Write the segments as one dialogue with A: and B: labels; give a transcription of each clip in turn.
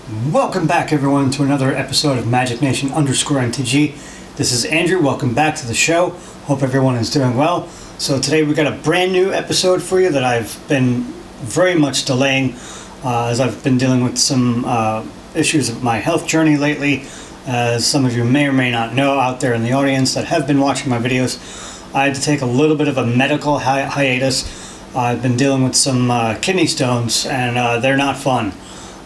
A: Welcome back, everyone, to another episode of Magic Nation _MTG. This is Andrew. Welcome back to the show. Hope everyone is doing well. So today we got a brand new episode for you that I've been very much delaying as I've been dealing with some issues of my health journey lately. As some of you may or may not know out there in the audience that have been watching my videos, I had to take a little bit of a medical hiatus. I've been dealing with some kidney stones, and they're not fun.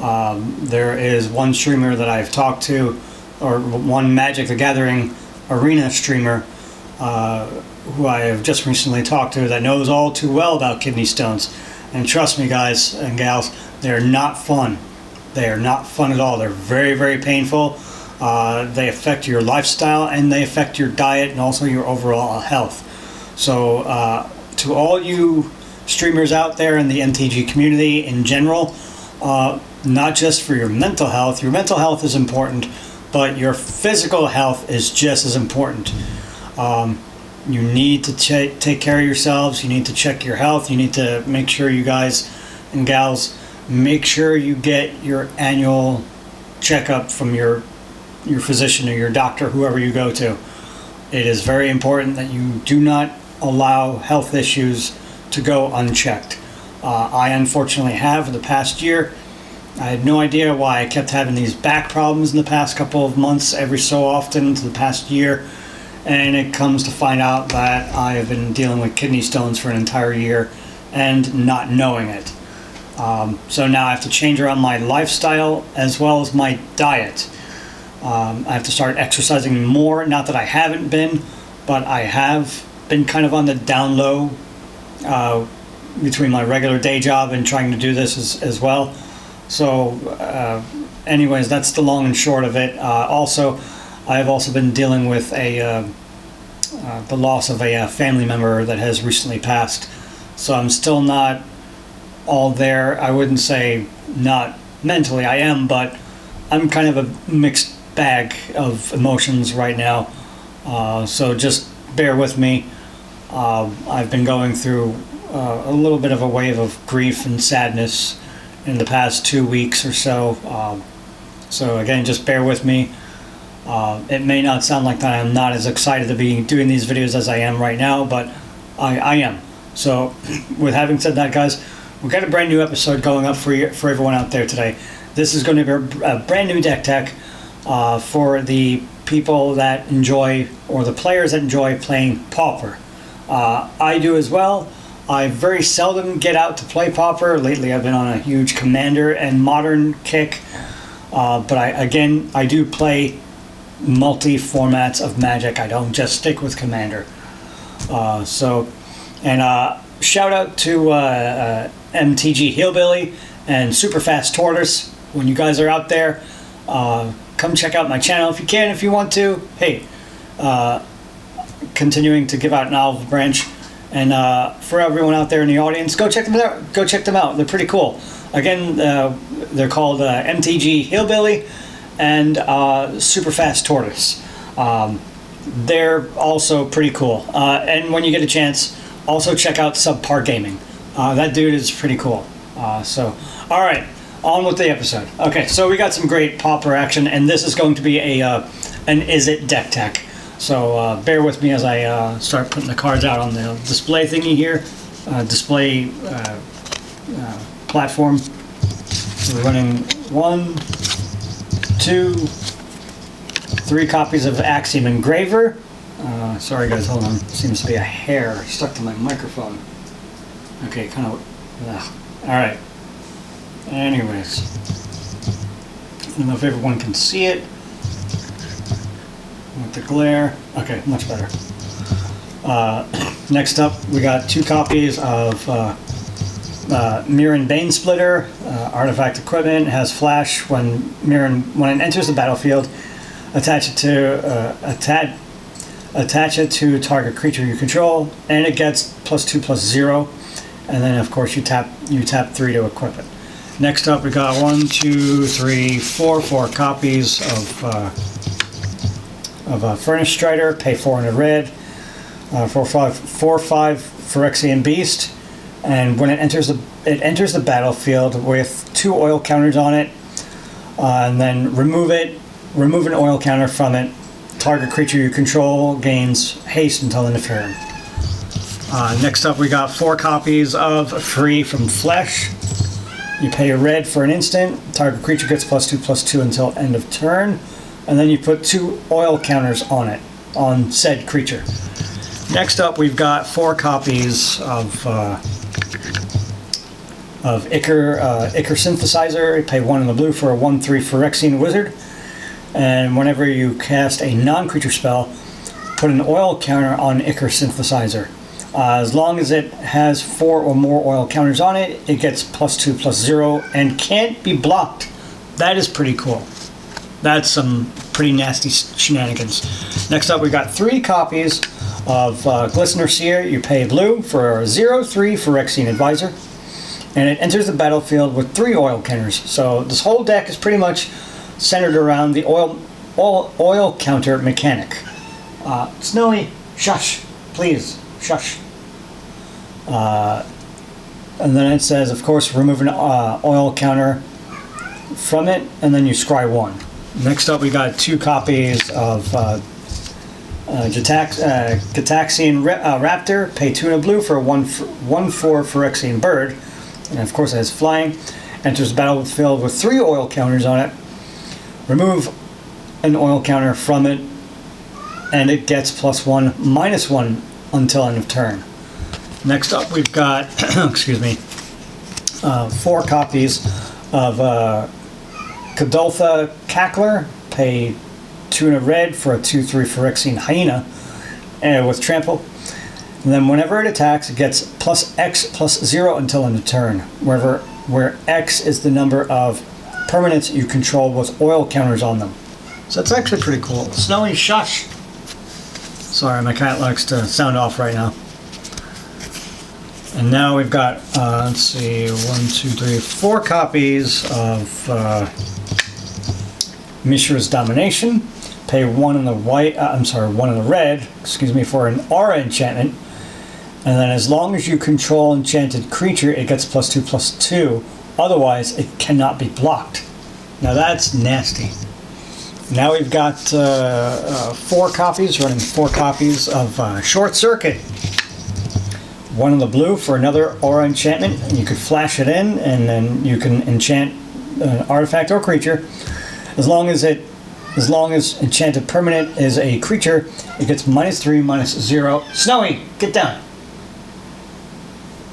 A: There is one streamer that I've talked to, or one Magic the Gathering arena streamer who I have just recently talked to that knows all too well about kidney stones. And trust me, guys and gals, they're not fun. They are not fun at all. They're very, very painful. They affect your lifestyle and they affect your diet and also your overall health. So to all you streamers out there in the MTG community in general, not just for your mental health is important, but your physical health is just as important. You need to take care of yourselves. You need to check your health. You need to make sure, you guys and gals, make sure you get your annual checkup from your physician or your doctor, whoever you go to. It is very important that you do not allow health issues to go unchecked. I unfortunately have for the past year. I had no idea why I kept having these back problems in the past couple of months, every so often to the past year, and it comes to find out that I have been dealing with kidney stones for an entire year and not knowing it. So now I have to change around my lifestyle as well as my diet. I have to start exercising more. Not that I haven't been, but I have been kind of on the down low between my regular day job and trying to do this as well. So anyways, that's the long and short of it. Also, I've also been dealing with the loss of a family member that has recently passed. So I'm still not all there. I wouldn't say not mentally, I am, but I'm kind of a mixed bag of emotions right now. So just bear with me. I've been going through a little bit of a wave of grief and sadness in the past 2 weeks or so. So again, just bear with me. It may not sound like that I'm not as excited to be doing these videos as I am right now, but I am. So with having said that, guys, we've got a brand new episode going up for everyone out there today. This is going to be a brand new deck tech for the people that enjoy, or the players that enjoy playing Pauper. I do as well. I very seldom get out to play Pauper. Lately I've been on a huge Commander and Modern kick. But I do play multi-formats of Magic. I don't just stick with Commander. Shout out to MTG Hillbilly and Superfast Tortoise. When you guys are out there, come check out my channel if you can, if you want to. Hey, continuing to give out an olive branch. And for everyone out there in the audience, go check them out. Go check them out. They're pretty cool. Again, they're called MTG Hillbilly and Superfast Tortoise. They're also pretty cool. And when you get a chance, also check out Subpar Gaming. That dude is pretty cool. All right, on with the episode. Okay, so we got some great Pauper action, and this is going to be an Izzit deck tech. So bear with me as I start putting the cards out on the display thingy here, display platform. So we're running 1, 2, 3 copies of Axiom Engraver. Sorry guys, hold on. Seems to be a hair stuck to my microphone. Okay, kind of. All right. Anyways, I don't know if everyone can see it. With the glare. Okay, much better. Next up, we got 2 copies of Mirran Banesplitter. Artifact equipment. It has flash. When it enters the battlefield, attach it to target creature you control, and it gets +2/+0. And then of course you tap 3 to equip it. Next up, we got 1, 2, 3, 4 copies of Furnace Strider. Pay 4 in a red. 4/5 Phyrexian Beast, and when it enters the battlefield with 2 oil counters on it, and then remove an oil counter from it. Target creature you control gains haste until end of turn. Next up, we got 4 copies of Free from Flesh. You pay a red for an instant. Target creature gets +2/+2 until end of turn. And then you put 2 oil counters on it, on said creature. Next up, we've got 4 copies of Ichor Synthesizer. You pay 1 in the blue for a 1/3 Phyrexian Wizard. And whenever you cast a non-creature spell, put an oil counter on Ichor Synthesizer. As long as it has 4 or more oil counters on it, it gets +2/+0 and can't be blocked. That is pretty cool. That's some pretty nasty shenanigans. Next up, we got 3 copies of Glistener Seer. You pay blue for a 0/3 Phyrexian Advisor, and it enters the battlefield with 3 oil counters. So this whole deck is pretty much centered around the oil counter mechanic. Snowy, shush, please, shush. And then it says, of course, remove an oil counter from it, and then you scry 1. Next up, we got 2 copies of Gitaxian Raptor. Pay 2 in a blue for a 1/4 Phyrexian Bird, and of course it has flying. Enters the battlefield with 3 oil counters on it. Remove an oil counter from it, and it gets +1/-1 until end of turn. Next up, we've got 4 copies of Kadoltha Cackler. Pay 2 in a red for a 2/3 Phyrexian Hyena with trample. And then whenever it attacks, it gets +X/+0 until end of turn, where X is the number of permanents you control with oil counters on them. So that's actually pretty cool. Snowy, shush! Sorry, my cat likes to sound off right now. And now we've got, let's see, 4 copies of Mishra's Domination. Pay 1 in the white, 1 in the red, for an aura enchantment. And then as long as you control enchanted creature, it gets +2/+2. Otherwise, it cannot be blocked. Now that's nasty. Now we've got 4 copies, running 4 copies of Short Circuit. 1 in the blue for another aura enchantment. You could flash it in, and then you can enchant an artifact or creature. As long as enchanted permanent is a creature, it gets -3/-0. Snowy, get down.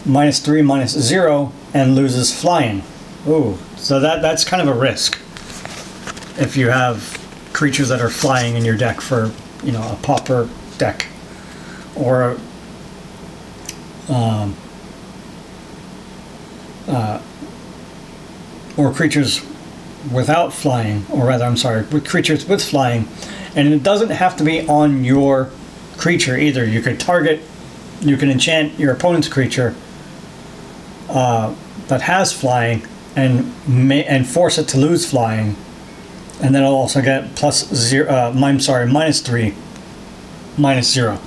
A: -3/-0 and loses flying. Ooh, so that's kind of a risk if you have creatures that are flying in your deck for, a Pauper deck, or creatures without flying, or rather, with creatures with flying, and it doesn't have to be on your creature either. You can enchant your opponent's creature that has flying and force it to lose flying, and then it'll also get -3/-0.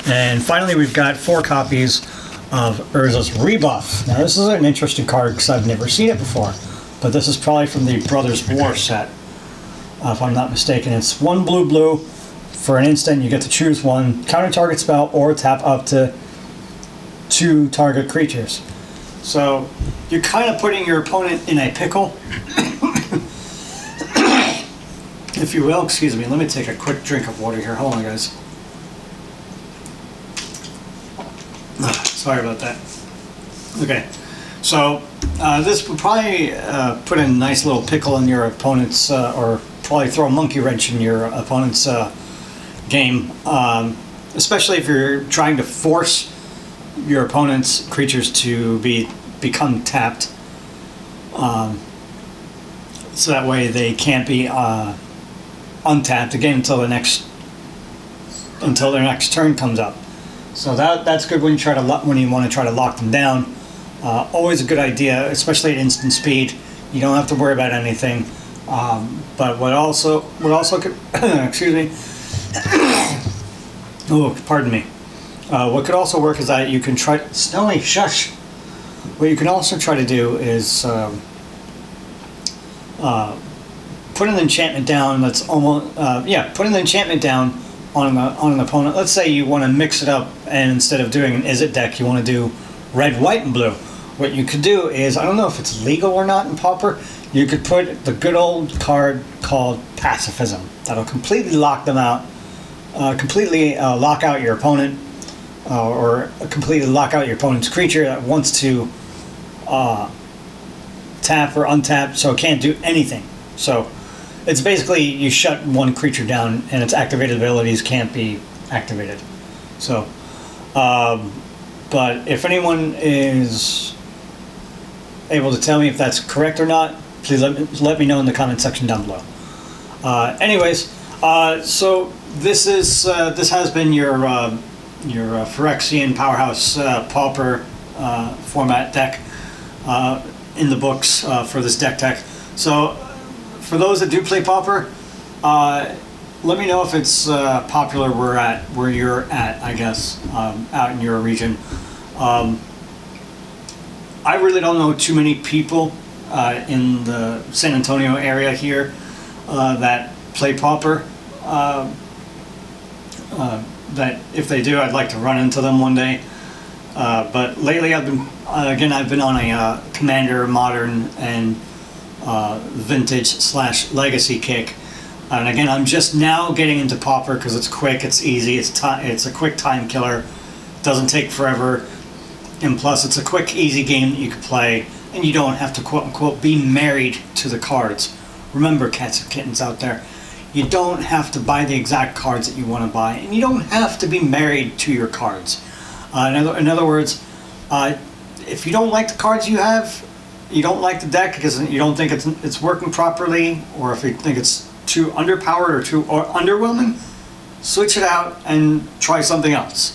A: And finally, we've got 4 copies of Urza's Rebuff. Now, this is an interesting card because I've never seen it before, but this is probably from the Brothers War set, if I'm not mistaken. It's 1 blue for an instant. You get to choose 1 counter target spell or tap up to 2 target creatures. So you're kind of putting your opponent in a pickle, if you will. Excuse me, let me take a quick drink of water here. Hold on, guys. Sorry about that. Okay, so this would probably put a nice little pickle in your opponent's, or probably throw a monkey wrench in your opponent's game, especially if you're trying to force your opponent's creatures to become tapped, so that way they can't be untapped again until their next turn comes up. So that's good when you want to try to lock them down. Always a good idea, especially at instant speed. You don't have to worry about anything. But what also could excuse me. Oh, pardon me. What could also work is that you can try... Snowy, shush! What you can also try to do is put an enchantment down that's almost put an enchantment down on an opponent. Let's say you want to mix it up, and instead of doing an Izzit deck, you want to do red, white, and blue. What you could do is, I don't know if it's legal or not in Pauper, you could put the good old card called Pacifism. That'll completely lock them out, completely lock out your opponent, or completely lock out your opponent's creature that wants to tap or untap, so it can't do anything. So it's basically you shut one creature down and its activated abilities can't be activated. So, but if anyone is able to tell me if that's correct or not, please let me know in the comment section down below. Anyways, so this has been your Phyrexian Powerhouse Pauper format deck in the books for this deck tech. So for those that do play Pauper, let me know if it's popular where you're at, I guess, out in your region. I really don't know too many people in the San Antonio area here that play Pauper. That if they do, I'd like to run into them one day. But lately, I've been on a Commander, Modern, and Vintage/Legacy kick. And again, I'm just now getting into Pauper because it's quick, it's easy, it's a quick time killer, doesn't take forever, and plus it's a quick, easy game that you can play, and you don't have to quote-unquote be married to the cards. Remember, cats and kittens out there, you don't have to buy the exact cards that you want to buy, and you don't have to be married to your cards. In other words, if you don't like the cards you have, you don't like the deck because you don't think it's working properly, or if you think it's too underpowered or too underwhelming, switch it out and try something else.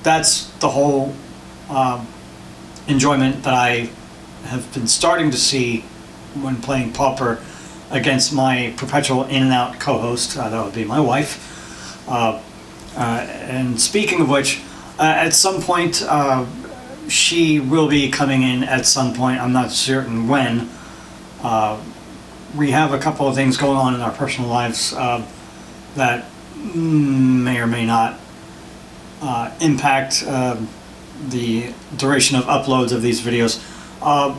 A: That's the whole enjoyment that I have been starting to see when playing Pauper against my perpetual in and out co-host. That would be my wife. And speaking of which, at some point she will be coming in at some point. I'm not certain when. We have a couple of things going on in our personal lives that may or may not impact the duration of uploads of these videos.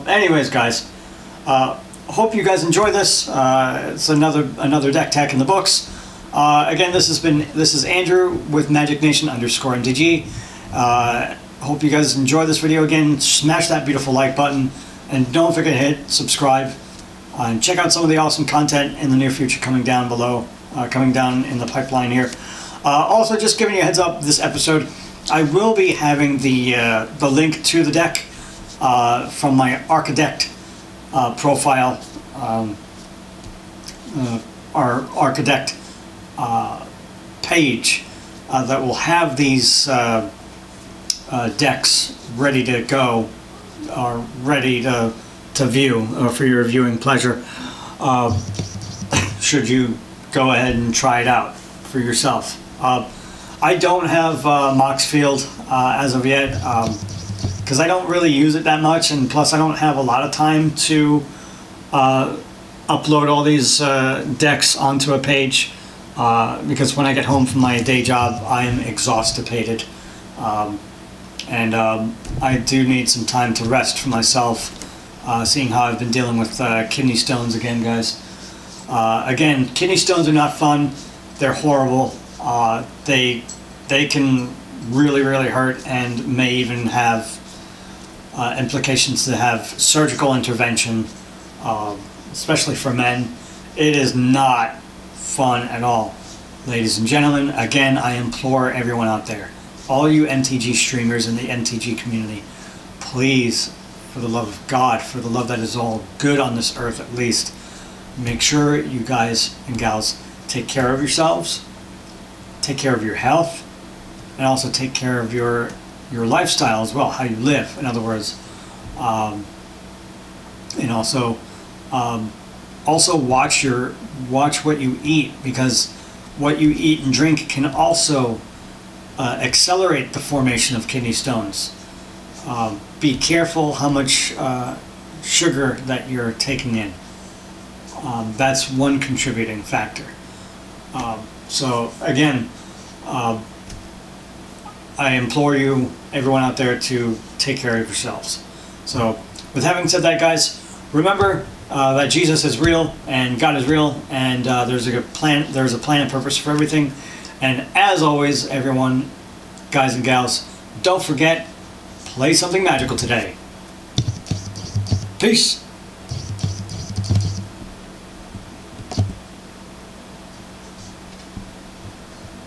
A: Anyways, guys, hope you guys enjoy this. It's another deck tech in the books. Again, this is Andrew with MagicNation_NTG. Hope you guys enjoy this video. Again, smash that beautiful like button, and don't forget to hit subscribe. And check out some of the awesome content in the near future coming down below, coming down in the pipeline here. Also, just giving you a heads up, this episode, I will be having the link to the deck from my Architect profile, our Architect page that will have these decks ready to go, or ready to view for your viewing pleasure, should you go ahead and try it out for yourself. I don't have Moxfield as of yet because I don't really use it that much, and plus I don't have a lot of time to upload all these decks onto a page because when I get home from my day job I'm exhausted, and I do need some time to rest for myself. Seeing how I've been dealing with kidney stones again, guys. Again, kidney stones are not fun. They're horrible. They can really hurt and may even have implications to have surgical intervention, especially for men. It is not fun at all. Ladies and gentlemen, again, I implore everyone out there, all you MTG streamers in the MTG community, please, for the love of God, for the love that is all good on this earth at least, make sure you guys and gals take care of yourselves, take care of your health, and also take care of your lifestyle as well, how you live, in other words. And also watch what you eat, because what you eat and drink can also accelerate the formation of kidney stones. Be careful how much sugar that you're taking in. That's one contributing factor. So again, I implore you, everyone out there, to take care of yourselves. So with having said that, guys, remember that Jesus is real and God is real, and there's a plan and purpose for everything. And as always, everyone, guys and gals, don't forget, play something magical today. Peace.